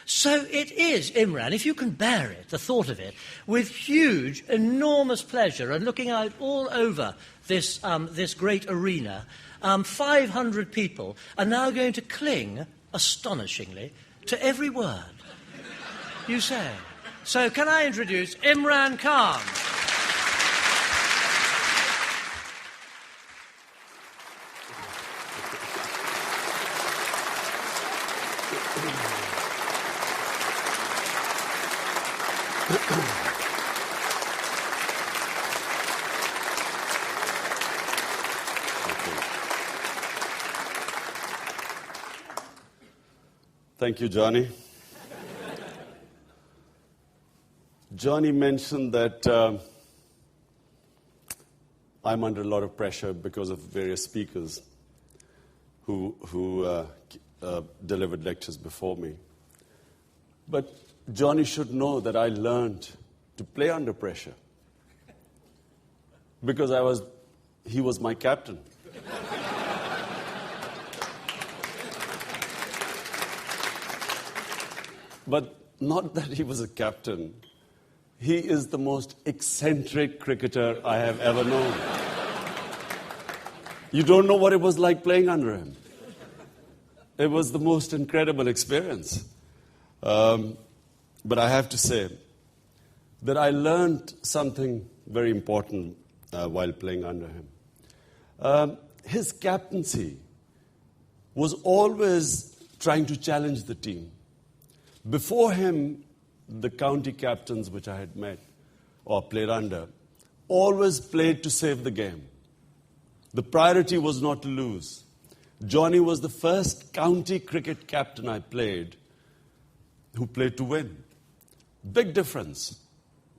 So it is, Imran, if you can bear it, the thought of it, with huge, enormous pleasure and looking out all over this great arena, 500 people are now going to cling, astonishingly, to every word you say. So can I introduce Imran Khan? Thank you, Johnny. Johnny mentioned that I'm under a lot of pressure because of various speakers who delivered lectures before me. But Johnny should know that I learned to play under pressure because he was my captain. But not that he was a captain. He is the most eccentric cricketer I have ever known. You don't know what it was like playing under him. It was the most incredible experience. But I have to say that I learned something very important while playing under him. His captaincy was always trying to challenge the team. Before him, the county captains which I had met or played under always played to save the game. The priority was not to lose. Johnny was the first county cricket captain I played who played to win. Big difference.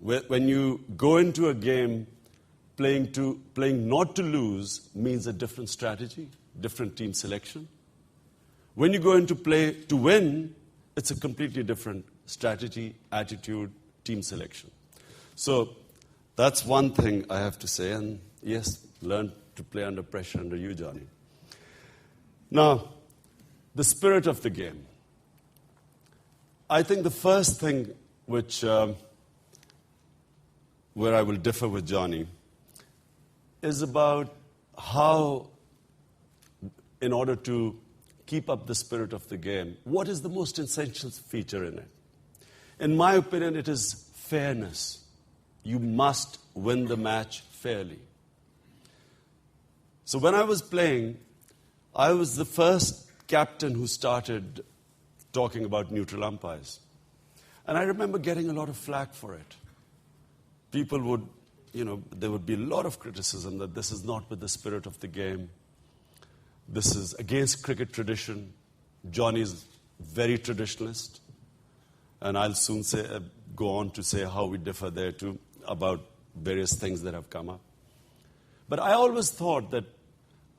When you go into a game playing not to lose means a different strategy, different team selection. When you go into play to win, it's a completely different strategy, attitude, team selection. So that's one thing I have to say. And yes, learn to play under pressure under you, Johnny. Now, the spirit of the game. I think the first thing where I will differ with Johnny is about how, in order to keep up the spirit of the game, what is the most essential feature in it? In my opinion, it is fairness. You must win the match fairly. So when I was playing, I was the first captain who started talking about neutral umpires. And I remember getting a lot of flack for it. People would, there would be a lot of criticism that this is not with the spirit of the game. This is against cricket tradition. Johnny's very traditionalist. And I'll soon go on to say how we differ there too about various things that have come up. But I always thought that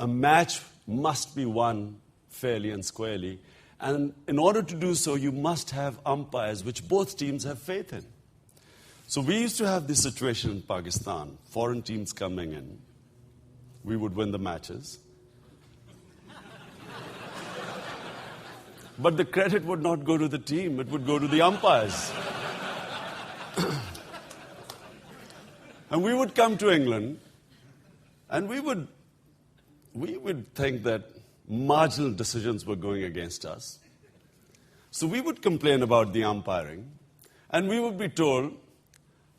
a match must be won fairly and squarely. And in order to do so, you must have umpires which both teams have faith in. So we used to have this situation in Pakistan. Foreign teams coming in. We would win the matches. But the credit would not go to the team, it would go to the umpires. And we would come to England, and we would think that marginal decisions were going against us. So we would complain about the umpiring, and we would be told,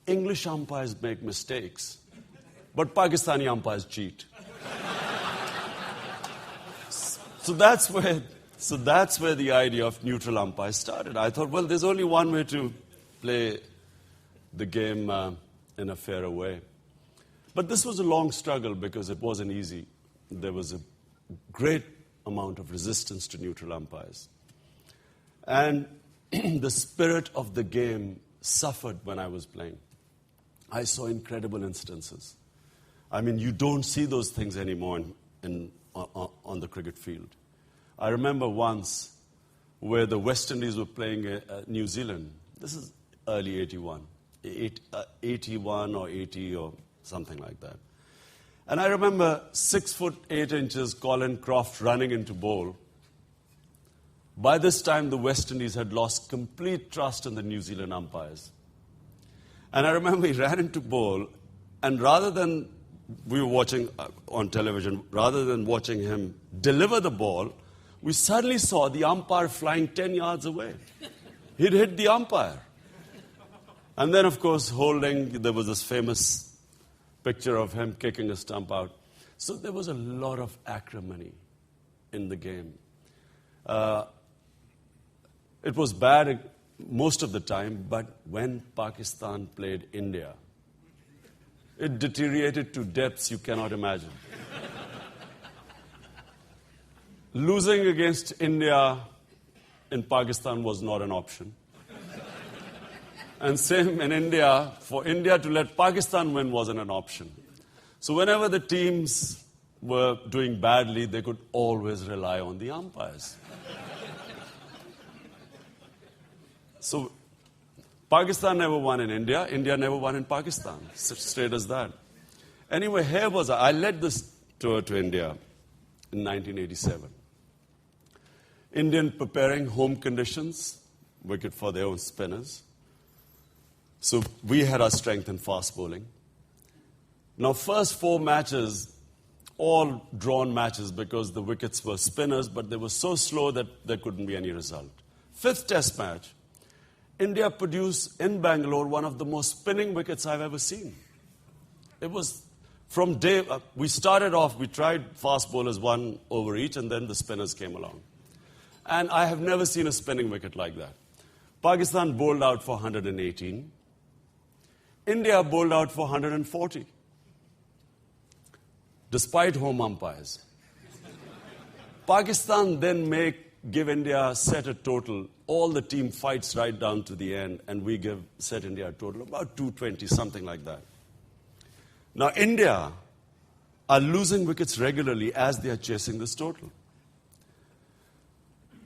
English umpires make mistakes, but Pakistani umpires cheat. So that's where the idea of neutral umpires started. I thought, well, there's only one way to play the game in a fairer way. But this was a long struggle because it wasn't easy. There was a great amount of resistance to neutral umpires. And the spirit of the game suffered when I was playing. I saw incredible instances. I mean, you don't see those things anymore on the cricket field. I remember once where the West Indies were playing New Zealand. This is early 81. 81 or 80 or something like that. And I remember 6 foot 8 inches Colin Croft running into bowl. By this time, the West Indies had lost complete trust in the New Zealand umpires. And I remember he ran into bowl, and rather than, we were watching on television, rather than watching him deliver the ball, we suddenly saw the umpire flying 10 yards away. He'd hit the umpire. And then, of course, there was this famous picture of him kicking a stump out. So there was a lot of acrimony in the game. It was bad most of the time, but when Pakistan played India, it deteriorated to depths you cannot imagine. Losing against India in Pakistan was not an option. And same in India, for India to let Pakistan win wasn't an option. So whenever the teams were doing badly, they could always rely on the umpires. So Pakistan never won in India, India never won in Pakistan. Straight as that. Anyway, here was I led this tour to India in 1987. Indian preparing home conditions, wicket for their own spinners. So we had our strength in fast bowling. Now, first 4 matches, all drawn matches because the wickets were spinners, but they were so slow that there couldn't be any result. 5th test match, India produced in Bangalore one of the most spinning wickets I've ever seen. It was from day, we started off, we tried fast bowlers 1 over each, and then the spinners came along. And I have never seen a spinning wicket like that. Pakistan bowled out for 118. India bowled out for 140. Despite home umpires. Pakistan then give India set a total. All the team fights right down to the end, and we set India a total about 220, something like that. Now, India are losing wickets regularly as they are chasing this total.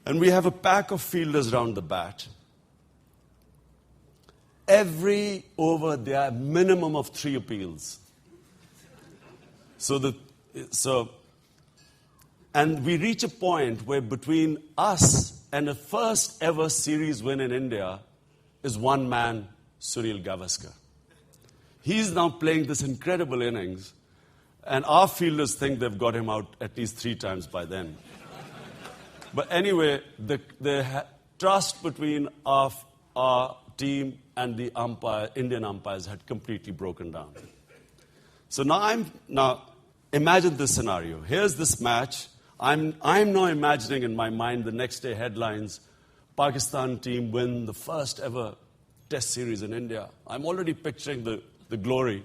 And we have a pack of fielders round the bat. Every over, there are a minimum of 3 appeals. And we reach a point where between us and the first ever series win in India is one man, Sunil Gavaskar. He's now playing this incredible innings, and our fielders think they've got him out at least 3 times by then. But anyway, the trust between our team and the Indian umpires had completely broken down. So now imagine this scenario. Here's this match. I'm now imagining in my mind the next day headlines, Pakistan team win the first ever test series in India. I'm already picturing the glory.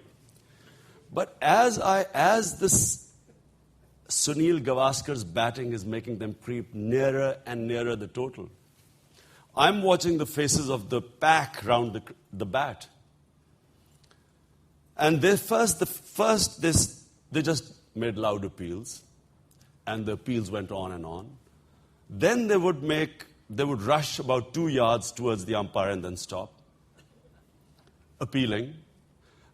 But as this Sunil Gavaskar's batting is making them creep nearer and nearer the total, I'm watching the faces of the pack round the bat. And they just made loud appeals, and the appeals went on and on. Then they would rush about 2 yards towards the umpire and then stop, appealing.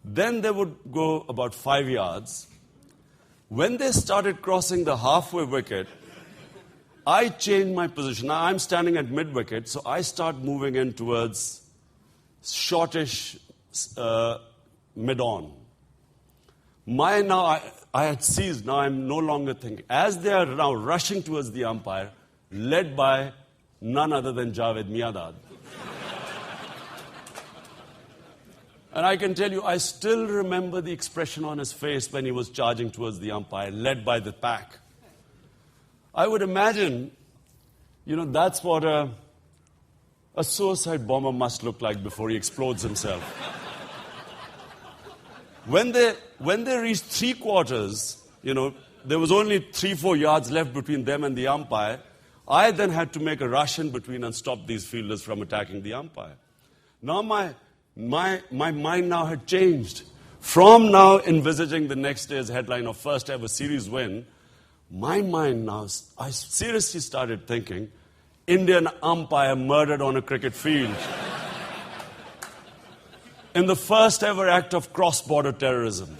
Then they would go about 5 yards. When they started crossing the halfway wicket, I changed my position. Now I'm standing at mid-wicket, so I start moving in towards shortish mid-on. I had seized, now I'm no longer thinking. As they are now rushing towards the umpire, led by none other than Javed Miandad. And I can tell you, I still remember the expression on his face when he was charging towards the umpire, led by the pack. I would imagine, that's what a suicide bomber must look like before he explodes himself. When they reached 3/4, there was only 3-4 yards left between them and the umpire. I then had to make a rush in between and stop these fielders from attacking the umpire. Now my mind now had changed. From now envisaging the next day's headline of first ever series win, my mind now, I seriously started thinking, Indian umpire murdered on a cricket field. In the first ever act of cross-border terrorism.